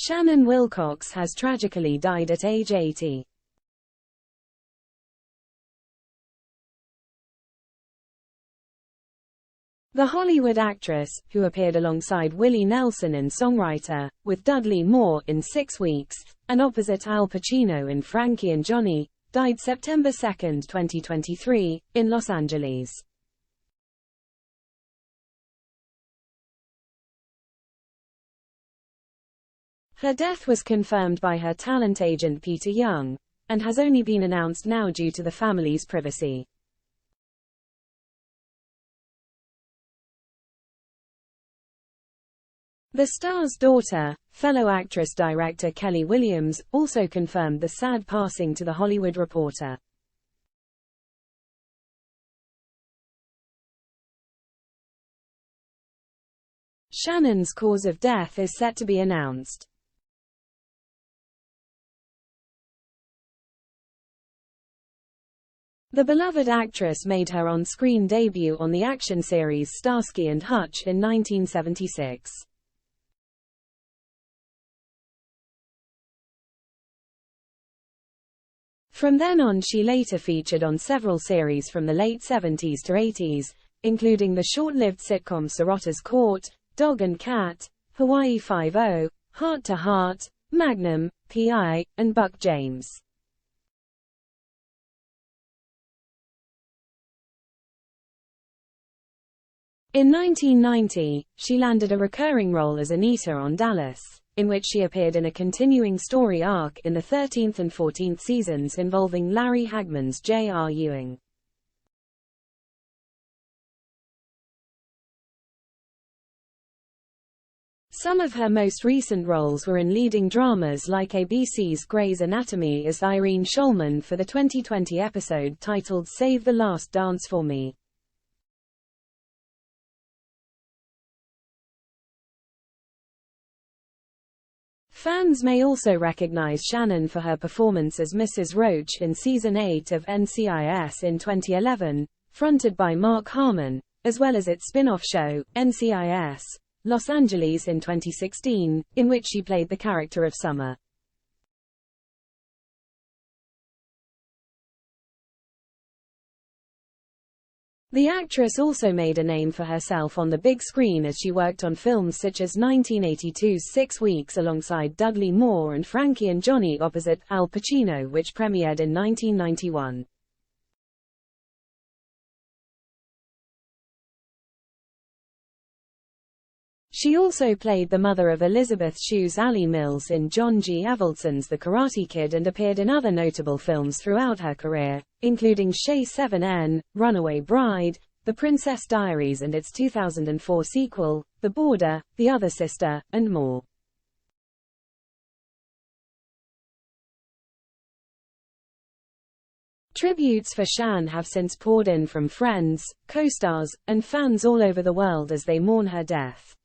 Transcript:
Shannon Wilcox has tragically died at age 80. The Hollywood actress, who appeared alongside Willie Nelson in Songwriter, with Dudley Moore in 6 Weeks, and opposite Al Pacino in Frankie and Johnny, died September 2, 2023, in Los Angeles. Her death was confirmed by her talent agent Peter Young, and has only been announced now due to the family's privacy. The star's daughter, fellow actress-director Kelly Williams, also confirmed the sad passing to The Hollywood Reporter. Shannon's cause of death is set to be announced. The beloved actress made her on-screen debut on the action series Starsky and Hutch in 1976. From then on she later featured on several series from the late 70s to 80s, including the short-lived sitcom Sorota's Court, Dog and Cat, Hawaii Five-0, Heart to Heart, Magnum, P.I., and Buck James. In 1990, she landed a recurring role as Anita on Dallas, in which she appeared in a continuing story arc in the 13th and 14th seasons involving Larry Hagman's J.R. Ewing. Some of her most recent roles were in leading dramas like ABC's Grey's Anatomy as Irene Shulman for the 2020 episode titled Save the Last Dance for Me. Fans may also recognize Shannon for her performance as Mrs. Roach in Season 8 of NCIS in 2011, fronted by Mark Harmon, as well as its spin-off show, NCIS, Los Angeles in 2016, in which she played the character of Summer. The actress also made a name for herself on the big screen as she worked on films such as 1982's 6 Weeks alongside Dudley Moore and Frankie and Johnny opposite Al Pacino, which premiered in 1991. She also played the mother of Elizabeth Shue's Allie Mills in John G. Avildsen's The Karate Kid and appeared in other notable films throughout her career, including Shay 7N, Runaway Bride, The Princess Diaries and its 2004 sequel, The Border, The Other Sister, and more. Tributes for Shan have since poured in from friends, co-stars, and fans all over the world as they mourn her death.